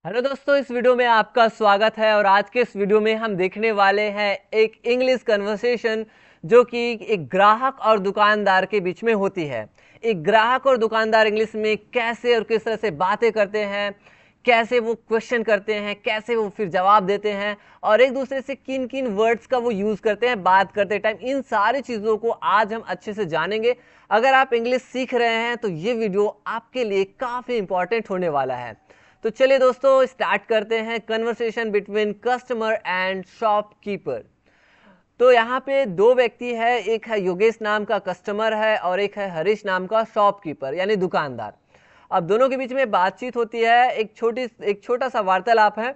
Hello दोस्तों, इस video में आपका स्वागत है। और आज के इस वीडियो में हम देखने वाले हैं एक इंग्लिश कन्वर्सेशन जो कि एक ग्राहक और दुकानदार के बीच में होती है। एक ग्राहक और दुकानदार इंग्लिश में कैसे और किस तरह से बातें करते हैं, कैसे वो क्वेश्चन करते हैं, कैसे वो फिर जवाब देते हैं और एक दूसरे से किन किन वर्ड्स का वो यूज़ करते हैं बात करते टाइम, इन सारी चीज़ों को आज हम अच्छे से जानेंगे। अगर आप इंग्लिश सीख रहे हैं तो ये वीडियो आपके लिए काफ़ी इंपॉर्टेंट होने वाला है। तो चलिए दोस्तों, स्टार्ट करते हैं conversation between customer and shopkeeper. तो यहाँ पे दो व्यक्ति है, एक है योगेश नाम का कस्टमर है और एक है हरीश नाम का शॉपकीपर यानी दुकानदार। अब दोनों के बीच में बातचीत होती है, एक छोटा सा वार्तालाप है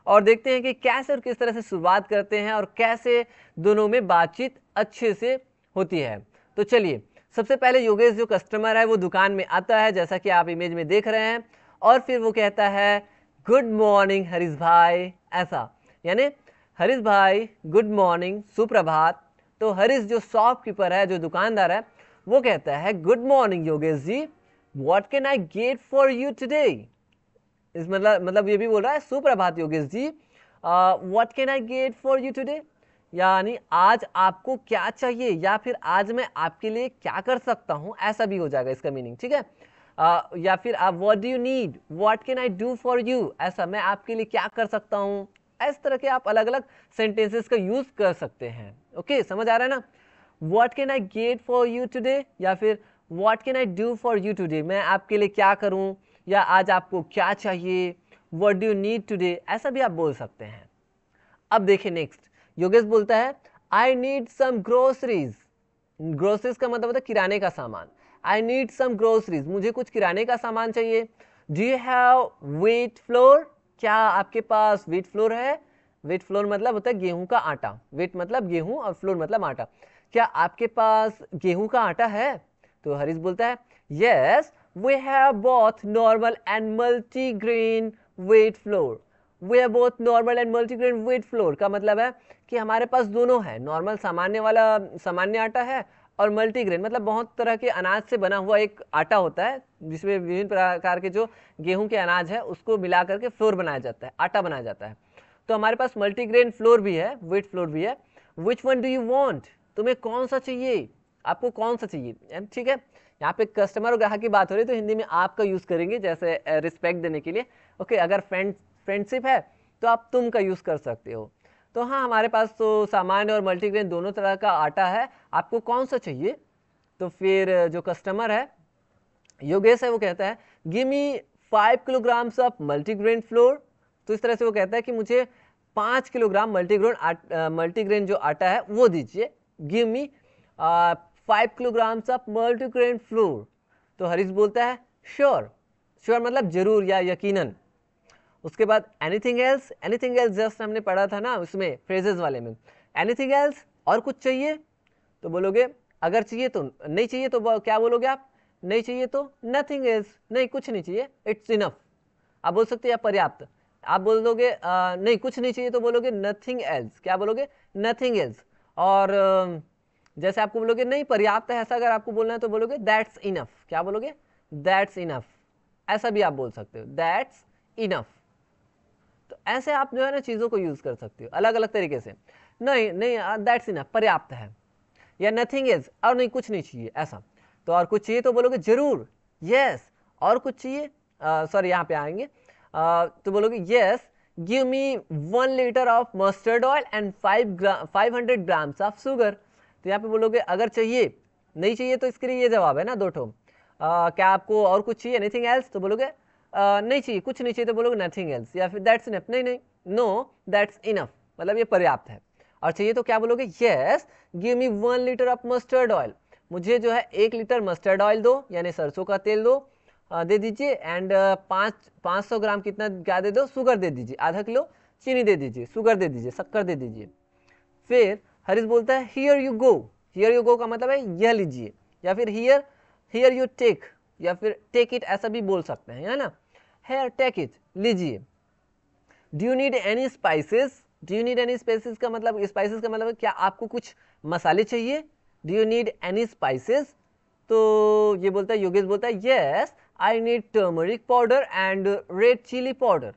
और देखते हैं कि कैसे और किस तरह से शुरुआत करते हैं और कैसे दोनों में बातचीत अच्छे से होती है। तो चलिए, सबसे पहले योगेश जो कस्टमर है वो दुकान में आता है, जैसा कि आप इमेज में देख रहे हैं, और फिर वो कहता है गुड मॉर्निंग हरीश भाई, ऐसा यानी हरीश भाई गुड मॉर्निंग, सुप्रभात। तो हरीश जो शॉपकीपर है, जो दुकानदार है, वो कहता है good morning Yogesh ji, what can I get for you today. इस मतलब ये भी बोल रहा है सुप्रभात Yogesh ji, what can I get for you today, यानी आज आपको क्या चाहिए या फिर आज मैं आपके लिए क्या कर सकता हूँ, ऐसा भी हो जाएगा इसका मीनिंग, ठीक है। या फिर आप what do you need, what can I do for you, ऐसा मैं आपके लिए क्या कर सकता हूँ। इस तरह के आप अलग अलग सेंटेंसेस का यूज कर सकते हैं। ओके, समझ आ रहा है ना। What can I get for you today या फिर what can I do for you today, मैं आपके लिए क्या करूँ या आज आपको क्या चाहिए, what do you need today, ऐसा भी आप बोल सकते हैं। अब देखिए नेक्स्ट, योगेश बोलता है I need some groceries. Groceries का मतलब होता है किराने का सामान। आई नीड सम ग्रोसरीज, मुझे कुछ किराने का सामान चाहिए। Do you have wheat flour, क्या आपके पास व्हीट फ्लोर है। व्हीट फ्लोर मतलब होता है गेहूं का आटा। व्हीट मतलब गेहूं और फ्लोर मतलब आटा। क्या आपके पास गेहूं का आटा है। तो हरीश बोलता है yes we have both normal and multigrain wheat flour. We have both normal and multigrain wheat flour का मतलब है कि हमारे पास दोनों है, नॉर्मल सामान्य वाला सामान्य आटा है और मल्टीग्रेन मतलब बहुत तरह के अनाज से बना हुआ एक आटा होता है जिसमें विभिन्न प्रकार के जो गेहूं के अनाज है उसको मिला करके फ्लोर बनाया जाता है, आटा बनाया जाता है। तो हमारे पास मल्टीग्रेन फ्लोर भी है, व्हीट फ्लोर भी है। Which one do you want, तुम्हें कौन सा चाहिए, आपको कौन सा चाहिए, ठीक है। यहाँ पे कस्टमर और ग्राहक की बात हो रही है तो हिंदी में आपका यूज करेंगे जैसे रिस्पेक्ट देने के लिए। ओके, अगर फ्रेंडशिप है तो आप तुम का यूज कर सकते हो। तो हाँ, हमारे पास तो सामान्य और मल्टीग्रेन दोनों तरह का आटा है, आपको कौन सा चाहिए। तो फिर जो कस्टमर है योगेश है वो कहता है give me 5 kilograms of multigrain floor. तो इस तरह से वो कहता है कि मुझे 5 किलोग्राम मल्टीग्रेन जो आटा है वो दीजिए। Give me 5 kilograms of multigrain floor. तो हरीश बोलता है श्योर। श्योर मतलब जरूर या यकीनन। उसके बाद anything else, anything else just हमने पढ़ा था ना उसमें फ्रेजेस वाले में। एनीथिंग एल्स, और कुछ चाहिए। तो बोलोगे अगर चाहिए तो नहीं चाहिए तो क्या बोलोगे आप, नहीं चाहिए तो नथिंग एल्स, नहीं कुछ नहीं चाहिए, इट्स इनफ। आप बोल सकते हैं पर्याप्त। आप बोल दोगे नहीं कुछ नहीं चाहिए तो बोलोगे नथिंग एल्स, क्या बोलोगे नथिंग एल्स। और जैसे आपको बोलोगे नहीं पर्याप्त है ऐसा अगर आपको बोलना है तो बोलोगे दैट्स इनफ, क्या बोलोगे दैट्स इनफ, ऐसा भी आप बोल सकते हो दैट्स इनफ। तो ऐसे आप जो है ना चीज़ों को यूज़ कर सकते हो अलग अलग तरीके से। नहीं नहीं दैट्स इनफ, पर्याप्त है, या नथिंग इज, और नहीं कुछ नहीं चाहिए ऐसा। तो और कुछ चाहिए तो बोलोगे जरूर यस, और कुछ चाहिए सॉरी यहाँ पे आएंगे तो बोलोगे yes give me 1 litre of mustard oil and 500 grams of sugar. तो यहाँ पे बोलोगे अगर चाहिए, नहीं चाहिए तो इसके लिए ये जवाब है ना दो ठो। क्या आपको और कुछ चाहिए एनीथिंग एल्स, तो बोलोगे नहीं चाहिए, कुछ नहीं चाहिए तो बोलोगे नथिंग एल्स, या फिर दैट्स इनफ, नहीं नहीं नो दैट्स इनफ मतलब ये पर्याप्त है। और चाहिए तो क्या बोलोगे yes give me 1 litre of mustard oil, मुझे जो है 1 लीटर मस्टर्ड ऑयल दो यानी सरसों का तेल दो, दे दीजिए। एंड 500 ग्राम कितना क्या दे दो, शुगर दे दीजिए, आधा किलो चीनी दे दीजिए, शुगर दे दीजिए, शक्कर दे दीजिए। फिर हरीश बोलता है here you go. Here you go का मतलब है यह लीजिए, या फिर हियर हियर यू टेक, या फिर टेक इट ऐसा भी बोल सकते हैं, है ना। हेयर टेक इट, लीजिए। Do you need any spices, do you need any spices का मतलब, स्पाइसेस का मतलब क्या आपको कुछ मसाले चाहिए। Do you need any spices, तो ये बोलता है योगेश बोलता है yes I need turmeric powder and red chilli powder.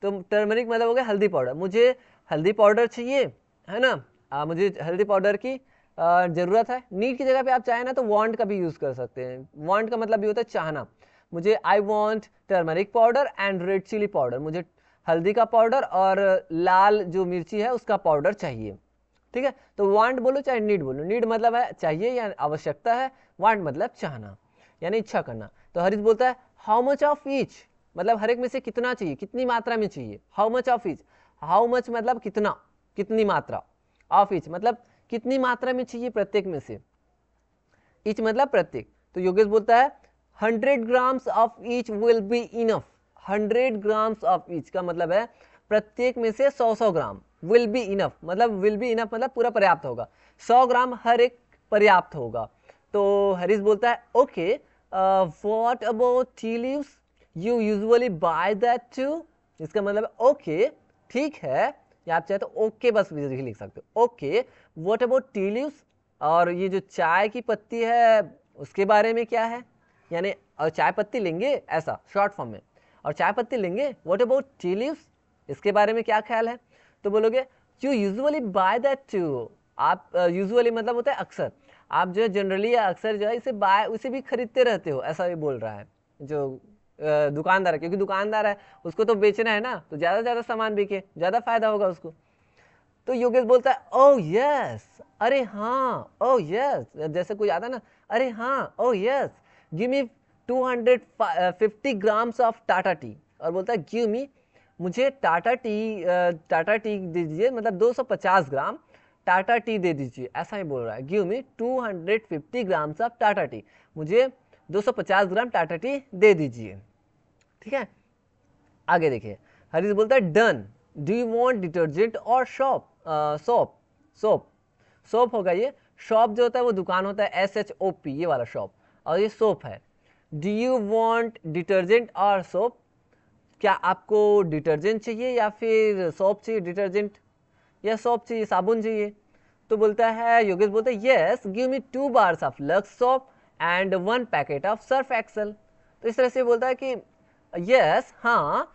तो टर्मरिक मतलब हो गया हल्दी पाउडर, मुझे हल्दी पाउडर चाहिए, है ना, मुझे हल्दी पाउडर की ज़रूरत है। नीड की जगह पे आप चाहें ना तो वांट का भी यूज़ कर सकते हैं। वांट का मतलब भी होता है चाहना, मुझे I want turmeric powder and red chilli powder, मुझे हल्दी का पाउडर और लाल जो मिर्ची है उसका पाउडर चाहिए। ठीक है, तो वांट बोलो चाहे नीड बोलो, नीड मतलब है चाहिए या आवश्यकता है, वांट मतलब चाहना यानी इच्छा करना। तो हरीश बोलता है हाउ मच ऑफ ईच, मतलब हर एक में से कितना चाहिए, कितनी मात्रा में चाहिए। How much of each, how much मतलब कितना, कितनी मात्रा, ऑफ ईच मतलब कितनी मात्रा में चाहिए प्रत्येक में से, ईच मतलब प्रत्येक। तो योगेश बोलता है 100 grams of each will be enough. 100 grams of each का मतलब है प्रत्येक में से 100 ग्राम, विल बी इनफ मतलब विल बी इनफ मतलब पूरा पर्याप्त होगा, 100 ग्राम हर एक पर्याप्त होगा। तो हरीश बोलता है okay what about tea leaves, you usually buy that too. इसका मतलब ओके ठीक है, या आप चाहे तो ओके बस लिख सकते हो, okay what about tea leaves, और ये जो चाय की पत्ती है उसके बारे में क्या है, यानी और चाय पत्ती लेंगे ऐसा शॉर्ट फॉर्म में, और चाय पत्ती लेंगे, व्हाट अबाउट टी लीव्स, इसके बारे में क्या ख्याल है। तो बोलोगे you usually buy that too, आप यूजुअली मतलब होता है अक्सर, आप जो है जनरली या अक्सर जो है इसे बाय उसे भी खरीदते रहते हो, ऐसा ये बोल रहा है जो दुकानदार है, क्योंकि दुकानदार है उसको तो बेचना है ना, तो ज़्यादा से ज़्यादा सामान बिके, ज़्यादा फायदा होगा उसको। तो योगेश बोलता है ओह यस, अरे हाँ, ओह यस, जैसे कोई आता ना, अरे हाँ, oh yes, give me 250 grams of Tata T, और बोलता है गिव मी, मुझे टाटा टी दीजिए, मतलब 250 ग्राम टाटा टी दे दीजिए, ऐसा ही बोल रहा है, give me 250 grams of Tata T, मुझे 250 ग्राम टाटा टी दे दीजिए। ठीक है, आगे देखिए, हरीश बोलता है done, do you want detergent और सोप, सोप होगा ये, शॉप जो होता है वो दुकान होता है, SHOP ये वाला शॉप, और ये सोप है। डू यू वांट डिटर्जेंट और सोप, क्या आपको डिटर्जेंट चाहिए या फिर सोप चाहिए, डिटर्जेंट या सोप चाहिए, साबुन चाहिए। तो बोलता है योगेश बोलता है yes give me 2 bars of Lux soap and 1 packet of Surf Excel. तो इस तरह से बोलता है कि यस हाँ,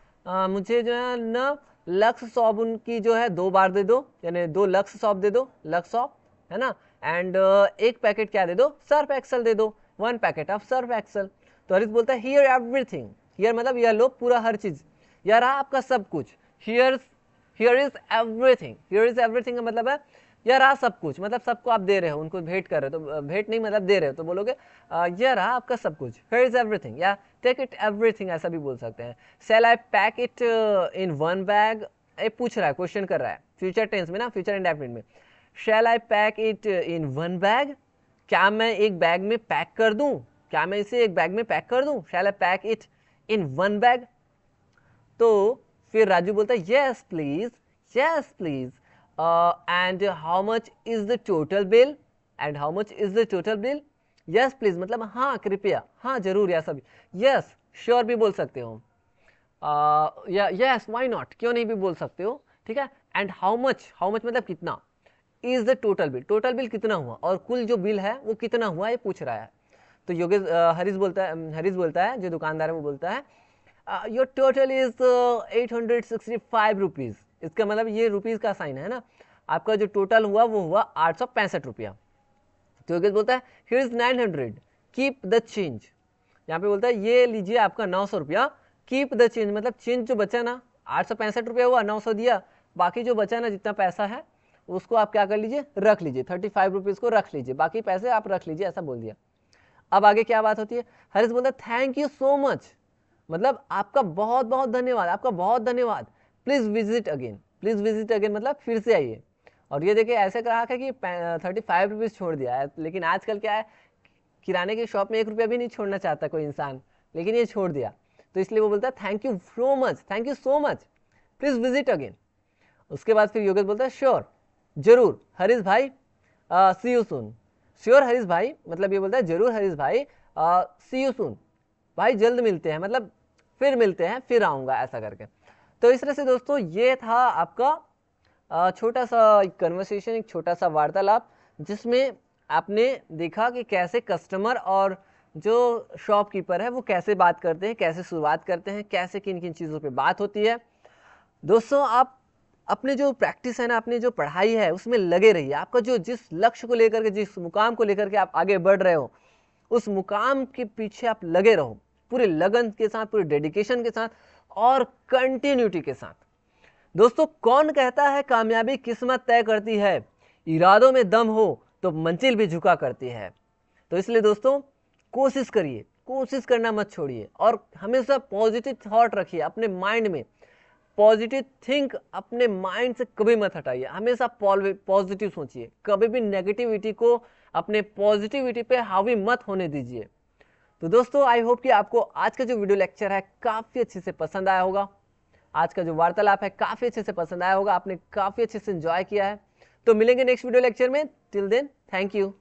मुझे जो है ना लक्स साबुन की जो है 2 बार दे दो, यानी 2 लक्स सॉप दे दो, लक्स सॉप है ना, एंड 1 पैकेट क्या दे दो, सर्फ एक्सेल दे दो, 1 पैकेट ऑफ सर्फ एक्सेल। तो हरीश बोलता है हियर एवरीथिंग, हियर मतलब यह लो पूरा हर चीज, यह रहा आपका सब कुछ, here is everything, here is everything का मतलब है यह रहा सब कुछ, मतलब सबको आप दे रहे हो, उनको भेंट कर रहे हो, तो भेंट नहीं मतलब दे रहे हो, तो बोलोगे यह रहा आपका सब कुछ, हियर इज एवरीथिंग, या टेक इट एवरीथिंग ऐसा भी बोल सकते हैं। शैल आई पैक इट इन 1 बैग, ये पूछ रहा है, क्वेश्चन कर रहा है फ्यूचर टेंस में ना, फ्यूचर इंडेफिनिट में, शैल आई पैक इट इन 1 बैग, क्या मैं एक बैग में पैक कर दूं, क्या मैं इसे एक बैग में पैक कर दूं, शैल आई पैक इट इन 1 बैग। तो फिर राजू बोलता है yes please, yes please, and how much is the total bill, and how much is the total bill, yes please मतलब हाँ कृपया, हाँ जरूर, या सभी, यस श्योर भी बोल सकते हो, या यस व्हाई नॉट क्यों नहीं भी बोल सकते हो। ठीक है, एंड हाउ मच मतलब कितना, is the total bill, total bill कितना हुआ, और कुल जो बिल है वो कितना हुआ ये पूछ रहा है। तो योगेश हरीश बोलता है जो दुकानदार है वो बोलता है योर टोटल इज 865 रुपीज, इसका मतलब ये रुपीज का साइन है ना, आपका जो टोटल हुआ वो हुआ 865 रुपया। तो योगेश बोलता है here is 900 keep the change, यहाँ पे बोलता है ये लीजिए आपका 900 रुपया, कीप द चेंज मतलब चेंज जो बचा ना, 865 रुपया हुआ, 900 दिया, बाकी जो बचा ना जितना पैसा है उसको आप क्या कर लीजिए, रख लीजिए, 35 रुपीज को रख लीजिए, बाकी पैसे आप रख लीजिए, ऐसा बोल दिया। अब आगे क्या बात होती है, हरीश बोलता है थैंक यू सो मच, मतलब आपका बहुत बहुत धन्यवाद, आपका बहुत धन्यवाद, please visit again, please visit again मतलब फिर से आइए। और ये देखिए ऐसे ग्राहक है कि 35 रुपीज छोड़ दिया है, लेकिन आजकल क्या है, किराने की शॉप में 1 रुपया भी नहीं छोड़ना चाहता कोई इंसान, लेकिन ये छोड़ दिया, तो इसलिए वो बोलता है thank you so much, thank you so much, please visit again. उसके बाद फिर योगेश बोलता है श्योर जरूर हरीश भाई, सी यू सून, श्योर हरीश भाई मतलब ये बोलता है जरूर हरीश भाई, सी यू सून भाई जल्द मिलते हैं, मतलब फिर मिलते हैं, फिर आऊँगा, ऐसा करके। तो इस तरह से दोस्तों ये था आपका छोटा सा कन्वर्सेशन, एक छोटा सा वार्तालाप, जिसमें आपने देखा कि कैसे कस्टमर और जो शॉपकीपर है वो कैसे बात करते हैं, कैसे शुरुआत करते हैं, कैसे किन किन चीज़ों पे बात होती है। दोस्तों आप अपने जो प्रैक्टिस है ना, अपनी जो पढ़ाई है उसमें लगे रहिए। आपका जो जिस लक्ष्य को लेकर के, जिस मुकाम को लेकर के आप आगे बढ़ रहे हो, उस मुकाम के पीछे आप लगे रहो, पूरे लगन के साथ, पूरे डेडिकेशन के साथ और कंटिन्यूटी के साथ। दोस्तों कौन कहता है कामयाबी किस्मत तय करती है, इरादों में दम हो तो मंजिल भी झुका करती है। तो इसलिए दोस्तों कोशिश करिए, कोशिश करना मत छोड़िए और हमेशा पॉजिटिव थॉट रखिए अपने माइंड में। पॉजिटिव थिंक अपने माइंड से कभी मत हटाइए, हमेशा पॉजिटिव सोचिए, कभी भी नेगेटिविटी को अपने पॉजिटिविटी पे हावी मत होने दीजिए। तो दोस्तों आई होप कि आपको आज का जो वीडियो लेक्चर है काफ़ी अच्छे से पसंद आया होगा, आज का जो वार्तालाप है काफ़ी अच्छे से पसंद आया होगा, आपने काफ़ी अच्छे से एंजॉय किया है। तो मिलेंगे नेक्स्ट वीडियो लेक्चर में, टिल देन थैंक यू।